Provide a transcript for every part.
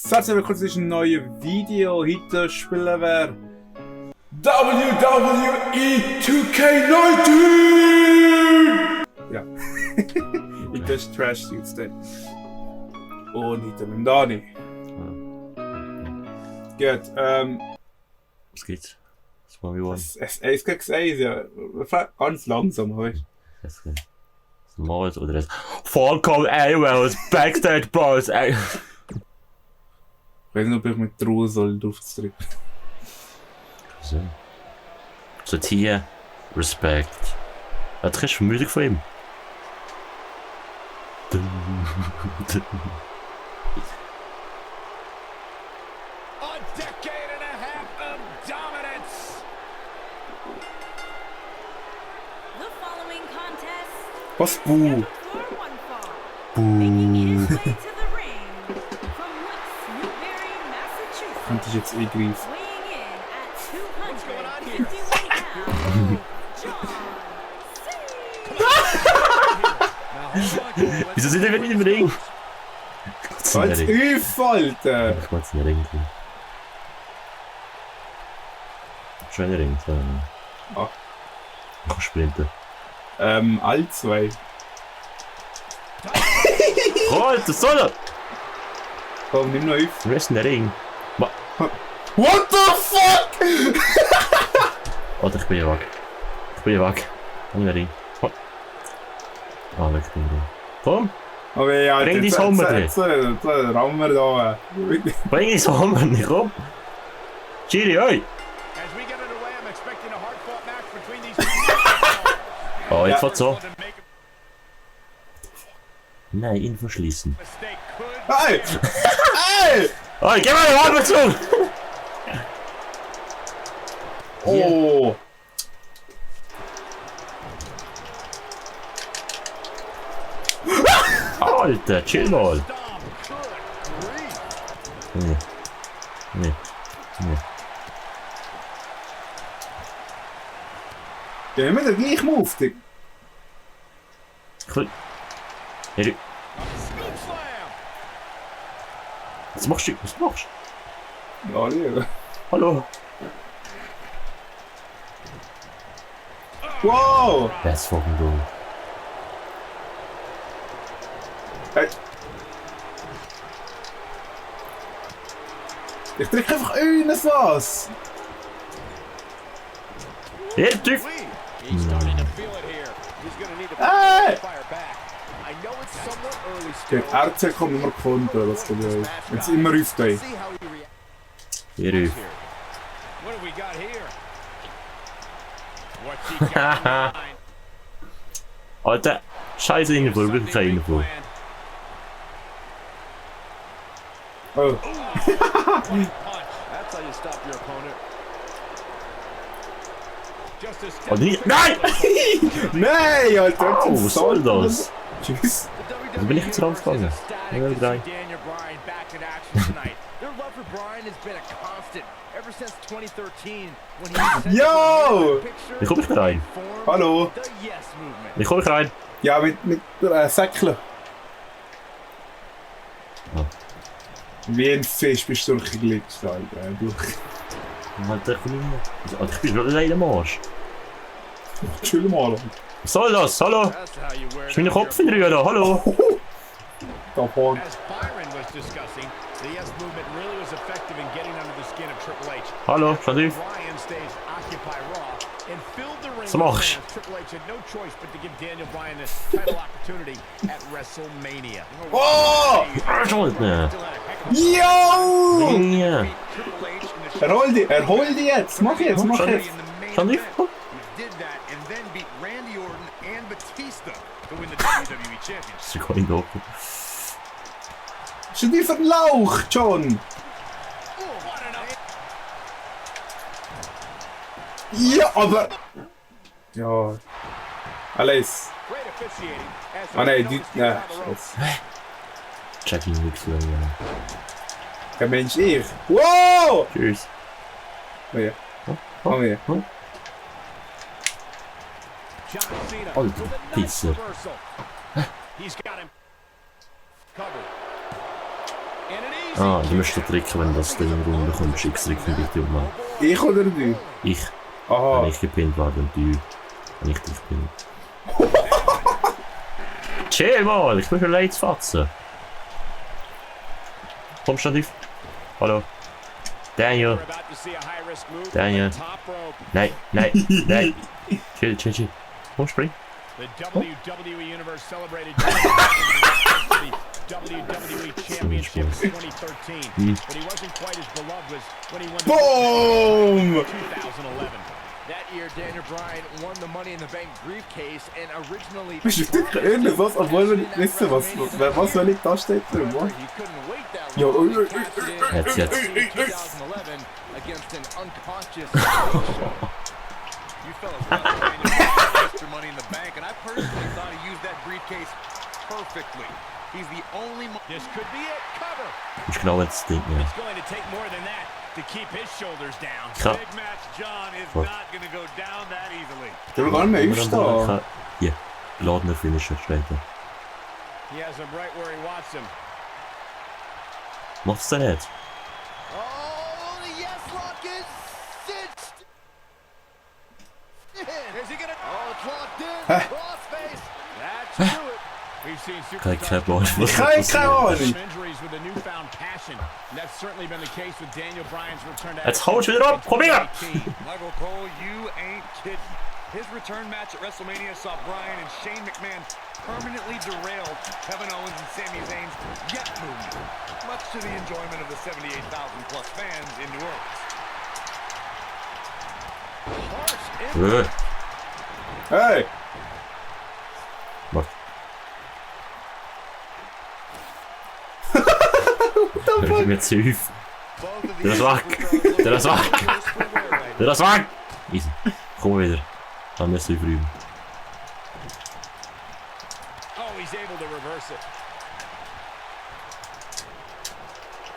Herzlich willkommen zu einem neuen Video. Heute spielen wir WWE 2K19! Ja. Ich bin Trash jetzt. Und heute mit dem Dani. Gut, Was geht's? Das war wie one. Es geht gesagt, ja. Ganz langsam, weißt du? Das Mords oder das Vollkommen Amos Backstage Bros. Ich weiß nicht, ob ich mit Ruhe soll draufdrücken. So Tier, Respekt. Was kriegst du für Musik von ihm? A decade and a half of dominance. The following contest Was? Buh. scheduled for one fall. Making his way to the ring from West Newbury, Massachusetts. Könnte ich jetzt eingreifen. Weighing in at What's going on here? 251 pounds, John Cena. Wieso sind wir nicht im Ring? Als Üff, Alter! Ich mach's in den Ring drin. Schöner Ring, so. Ah. Ich kann sprinten. All zwei. Oh, das soll er! Komm, nimm noch auf. Du bist in der Ring. What the fuck? Oh, ich bin ja weg. Ich bin ja weg. Komm in den Ring. Oh. Ah, weg bin ich drin. Komm, Aber ja, Bring die Sommer drin. Jetzt rammen wir da. bring die Sommer nicht, komm. Chiri, oi! As we get underway, I'm expecting a hard-fought match between these two. Oh, jetzt Ja. wird's so. To make Nein, ihn verschließen. a mistake could. Hey! Hey! Oh, geh mal die Arme zu! Oh! Alter, chill mal. Stop. Good grief. Nee. Nee. Nee. Ja, immer der gleiche Move. Ich will... Hey, du... Scoop slam. Was machst du? Was machst du? Ja, lieber. Hallo? Wow! That's fucking dumm. Hey. Ich drücke einfach eines was! Hey, Typ! He's starting to feel it here. He's going to need to Hey! fire back. I know it's somewhat early Der still. RC kommt immer Konter, was du willst. Wenn sie immer ruft, ey. See how he reacts Hier rüber. here. What have we got here? What's he got in mind? Alter, scheiße Info, wirklich keine Info. Oh. Punch. That's how you stop your opponent. Just a step Oh, nicht... Nein! Nein, Alter! Oh, was soll das? Tschüss. Wo bin ich jetzt rausgegangen? Ja, drei. Daniel Bryan back in action tonight. Their love for Bryan has been a constant ever since 2013 when he was Yo! Wie komm ich da rein? Hallo? The Yes Movement. Wie komm ich rein? Ja, mit Säckchen. Ah. Wie ein Fisch bist du durchgeglitscht, Alter. Du. Alter, ich bin nicht mehr... Alter, ich bin schon alleine am Arsch. Chill mal. Was soll das? Hallo? That's how you wear Ist meine Kopf in Rühren? Hallo? Da vorne. As Byron was discussing, the Yes Movement really was effective in getting under the skin of Triple H. Hallo, schau auf. Bryan stays Occupy Raw and filled the ring Was machst with fans. Triple H had no choice but to give Daniel Bryan a title opportunity at WrestleMania. Oh! Alter! Still had a heck of a Yo! Ringe! Triple H in the Erhol die jetzt! Mach jetzt, mach Schau jetzt! in the main Schau event. auf. He did that and then beat Randy Orton and Batista to win the WWE Championship. Das ist kein Doku. Schon die Verlauch, John! Ja, aber... Ja... Alles. Great officiating as Ah nein, the die... Steve Nein, on the ropes. Checking Wixel, ja. kein Mensch, ich. Wow! Tschüss. Oh ja. Oh ja. John Cena Oh, with a nice pizza. reversal. He's got him covered. And an Ah, du musst den tricken, wenn das Ding rumbekommst. X-Tricken bitte um. Ich oder du? Ich, Aha. wenn ich gepinnt werde und du, wenn ich dich bin. Chill mal, ich bin schon leid zu fatzen. Komm schon tief. Hallo. Daniel. Daniel. Nein, nein, nein. Chill, chill, chill. Komm, spring. The WWE Universe celebrated the WWE Championship in 2013, but he wasn't quite as beloved as when he won the Boom! 2011. That year, Daniel Bryan won the Money in the Bank briefcase and originally Bist du wirklich irgendwas, obwohl wir nicht wissen, was soll ich da steht drin, Mann? he couldn't wait that Ja, long. He cashed it in Jetzt, jetzt. in 2011 against an unconscious. You fellas love Daniel Bryan, Mr. Money in the Bank, and I personally thought he used that briefcase perfectly. He's the only. This could be it. Cover. Ist genau das Ding, ja. It's going to take more than that to keep his shoulders down. Ja. Big Match John is What? not going to go down that easily. Der will gar nicht mehr aufstehen. Ja, geladener Finisher später. He has him right where he wants him. Macht's denn nicht? Oh, the yes lock is cinched. Is he gonna? Oh, it's locked in. Crossface. That's through it. We've seen Kein superstars Plan, was Ich habe keine Ahnung. injuries with a newfound passion. And that's certainly been the case with Daniel Bryan's return to Jetzt hau ich wieder ab, komm her! 2018. Michael Cole, you ain't kidding. His return match at WrestleMania saw Bryan and Shane McMahon permanently derail Kevin Owens and Sami Zayn's Yet movement, much to the enjoyment of the 78,000 plus fans in New Orleans. Harsh impact. Hey! Warte. What the Hör ich mir zu auf. Der ist weg! Der ist weg! Der ist weg! Easy. Komm wieder. Dann müssen wir üben. Oh, he's able to reverse it.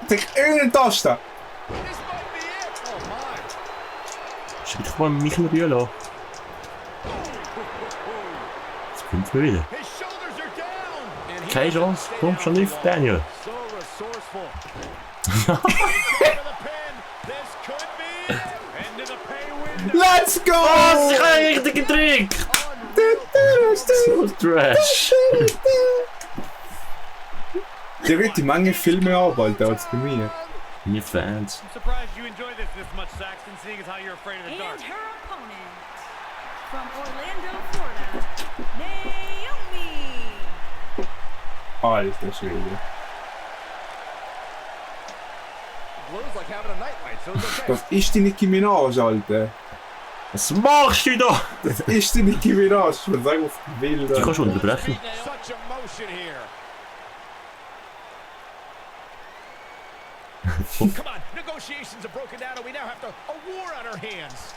Drück irgendeine Taste! This might be it. Oh my. Schau doch mal Michael Bühler. Jetzt kommt er wieder. His shoulders are down. And he Keine Chance. Komm schon auf, Daniel. So resourceful. He's going to the pin. This could be it. Into the pay window. Let's go! Was? Ich habe einen richtigen Trick! So Trash. Der wird die Menge viel mehr arbeiten als bei mir. Meine Fans. I'm surprised you enjoy this much, Saxton, seeing as how you're afraid of the dark. And her opponent from Orlando, Florida, Naomi. Alter Schwede. Blows like having a nightlight, so it's okay. Das ist die Nicki Minaj, Alter. Was machst du da? Das ist die Nicki Minaj. Ich will sagen, auf die Bilder. Die kannst du unterbrechen. Such emotion here. Come on, negotiations have broken down and we now have a war on our hands.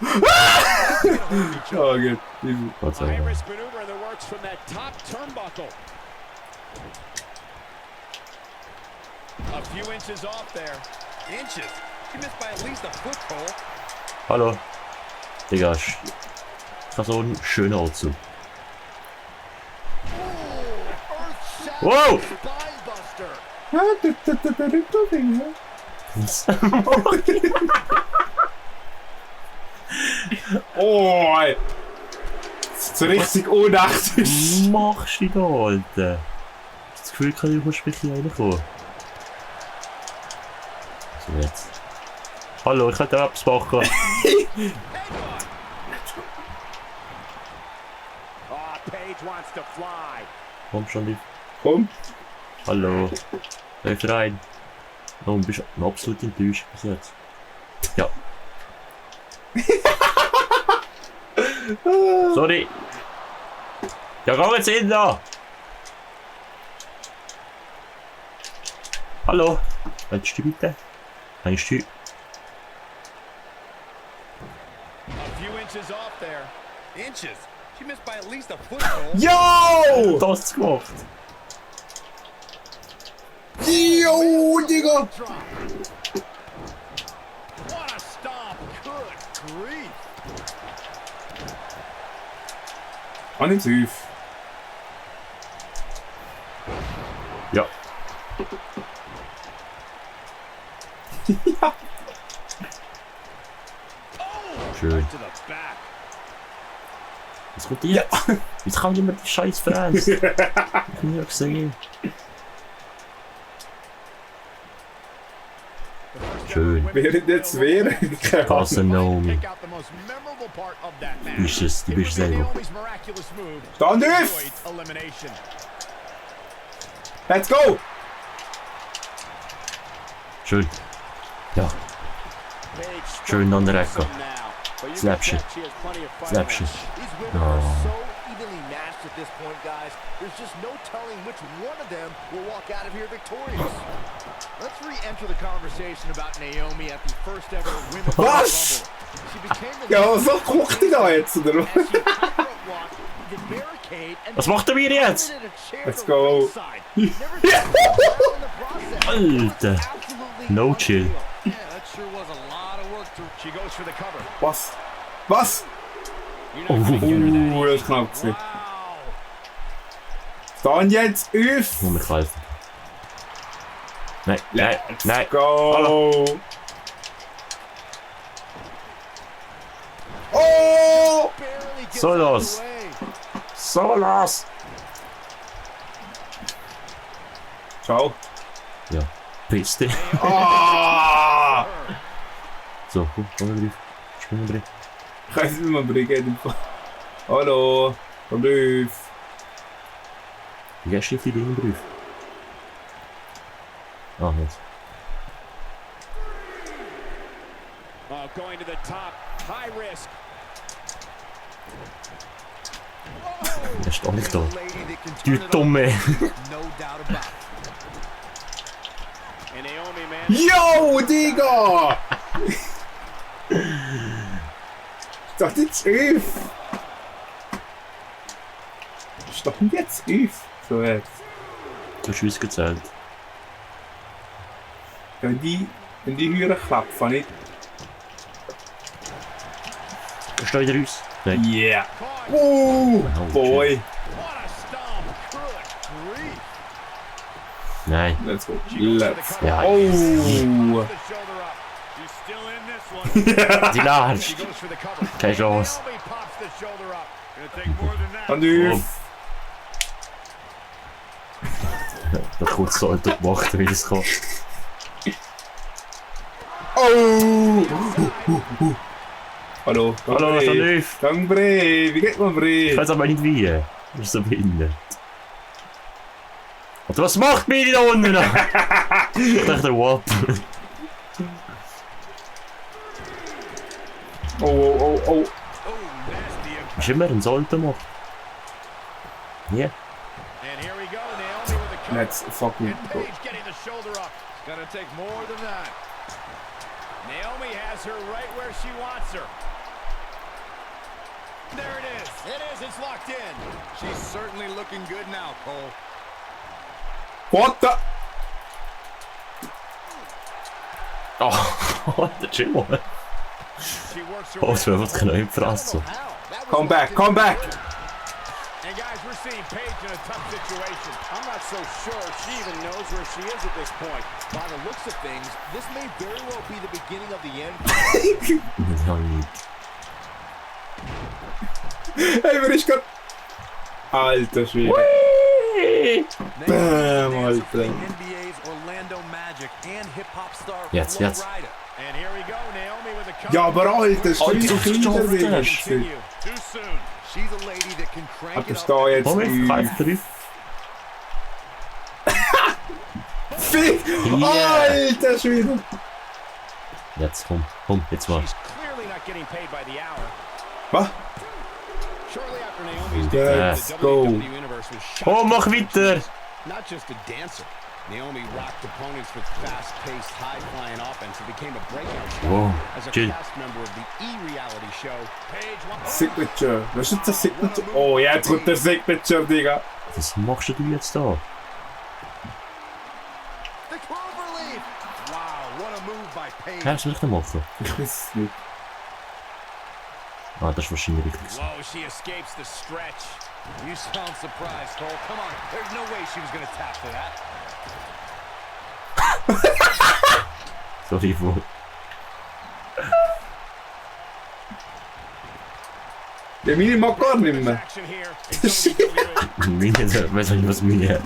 Oh, gut. Easy. Gott sei A Dank. high-risk maneuver in the works from that top turnbuckle. A few inches off there. Inches? She missed by at least a foot, Cole. Hallo. Digga, ich hab so einen schönen Auszug. Wow! Oh, ey. So richtig ohnmächtig. Was machst du da, Alter? Ich hab das Gefühl, kann ich aus mich hier reinkommen. So, jetzt. Hallo, ich könnte etwas machen. Paige wants to fly. Komm schon, lieb. Komm. Hallo. Läuft rein. Oh, du bist absolut enttäuscht bis jetzt. Ja. Sorry. Ja, geh jetzt hin da. Hallo. Willst du bitte? Kannst du? A few inches off there. Inches? She missed by at least a foot, Cole. Yo! Das gemacht. Yo, Digga! Drop. What a stomp. Good grief. An den Süff. Ja. Schön. Right to the back. Was kommt jetzt? Jetzt kommen immer die scheiß Fans. Ich hab ja gesehen. Schön. Während jetzt wäre. Keine Ahnung. Das Naomi. Pick out the most memorable part of that match. Du bist es, du It bist was selber. Naomi's miraculous move. Stand auf! Avoid elimination. Let's go! Schön. Ja, schön an der Ecke. Slapshot. Slapshot. These women Oh. are so evenly matched at this point, guys. There's just no telling which one of them will walk out of here victorious. Let's re-enter the conversation about Naomi at the first ever Women's Royal Was? Rumble. She became the Ja, so guckt die da jetzt, oder? as she tightrope walked the barricade and Was macht er mir jetzt? landed in a chair Let's to go. ringside. Never did that in the process. Alter. Absolutely No chill. unreal. Yeah, that sure was a lot of work to... She goes for the cover. Was? Was? You're not gonna get her that Das easy. ist knapp gewesen. Wow. Dann jetzt auf! Muss mich helfen. Nein, nein, Let's nein. go! Oh! Barely gets So out of los. the way. So, los! Ciao. Ja, piss dich. Ah! So, komm wir drauf. Springen wir drauf. Ich weiß nicht, wie man bringen. Hallo! Komm drauf! Wie gehst du auf die Dinge drauf? Ah, jetzt. Oh, going to the top. High risk. Der ist doch nicht da. Lady that can Du turn it on, Dumme. no doubt about it. And Naomi, man. Yo, Digga! Stand jetzt auf! Stand jetzt auf! So jetzt. Du hast uns gezählt. Wenn die Hüre klappt, nicht. Ist da wieder uns? Nein. Yeah! Caught. Oh, boy! What a stomp. Good grief. Nein. Let's go. She goes for the Let's cover. Ja. Oh! The shoulder up. She's still in this one. Die Larsch. She goes for the cover. Keine Chance. Naomi pops the shoulder up. Gonna take more than that. Dann Oh. auf! Der kurz so Alter gemacht, wie das kommt. Oh! Hallo, Hallo, Bre. stand auf. Gang Bre, wie geht man Ich Bre? weiß aber nicht wie. Das ist so behindert. Und was macht mir die da unten? Ich dachte, der Wap. Oh, oh, oh, oh. Oh, nasty. Ist immer ein Sollte machen. Ja. And here we go. Naomi with a cover. Let's fucking And go. Paige getting the shoulder up. It's gonna take more than that. Naomi has her right where she wants her. There it is. It is. It's locked in. She's certainly looking good now, Cole. What the? Oh, der Chill. She works her Oh, way das wäre up. einfach keine Frasse. Come back, come back! And guys, we're seeing Paige in a tough situation. I'm not so sure she even knows where she is at this point. By the looks of things, this may very well be the beginning of the end. Ja, nicht. Hey, wer ist grad... Alter Schwede. Bam, Alter. NBA's Orlando Magic and hip-hop star Jetzt, Flo jetzt. Rida. And here we go, Naomi with a cover. Ja, aber Alter, Alter, Streich du hinter schaffst sich. Continue. Too soon. She's a lady that can crank Aber it steh up. jetzt Moment, auf. greif drauf. Fick! Yeah. Alter Schwede. Jetzt, komm, jetzt mal. She's clearly not getting paid by the hour. Was? Shortly after Naomi's Let's debut, go. the WWE Universe was shocked Oh, mach to learn weiter. she's Not just a dancer. Naomi rocked opponents with fast-paced, high-flying offense and became a breakout star Wow, as a chill. cast member of the E! reality show. Paige won. Signature. Was ist das Signature? Oh, jetzt kommt der Signature, Digga. Was machst du jetzt da? The cloverleaf! Wow, what a move by Paige. Ja, was soll ich denn machen? Ich weiß es nicht. Ah, das ist wahrscheinlich richtig. gewesen. Whoa, she escapes the stretch. You sound surprised, Cole. Come on. There's no way she was going to tap for that. So Niveau. Ja, meine mag gar nicht mehr. Action here in WWE. Meine, weiß nicht, was meine hat.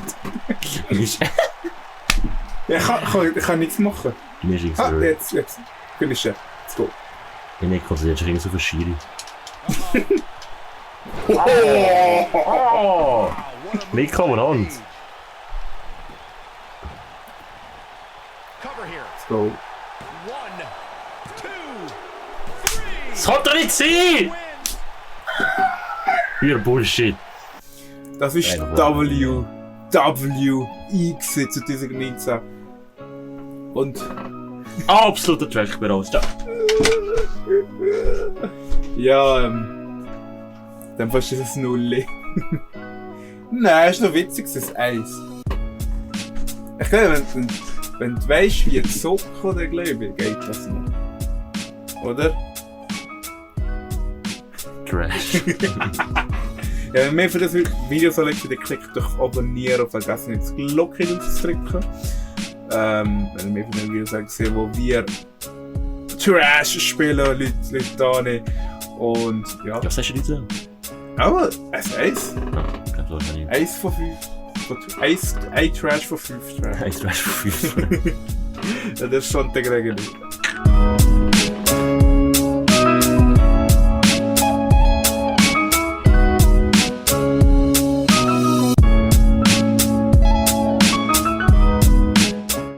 Ja, ich kann nichts machen. Mir ist Ah, nichts. jetzt. Finishen. Let's go. Ich nicht konzentriert sich so für Schiri. Oh! Wow, what a Nicht kommen, Hand. cover here. Let's go. 1, 2, 3. Das kann doch nicht sein! Wins. Pure Bullshit. Das ist WWE 2019. Und Absoluter Trash, ich bin raus. Ciao. ja, dann fast ist es Nulli. Nein, ist noch witzig, es ist 1. Ich glaube, wenn du weißt, wie ein Sock oder glaube ich, geht das noch. Oder? Trash. Ja, wenn mehr für das Video so liegt, dann klickt doch auf Abonnieren und vergesst nicht das Glocke auszudrücken. Wenn ihr mehr von den Videos sehen, wo wir Trash spielen, Leute da nicht. Und ja. Was hast du jetzt? Aber es ist 1. Ah, ich glaube, das nicht. 1 von 5. 1 Trash von 5 Trash. Ein Trash von 5. Ja, das ist schon der Regel.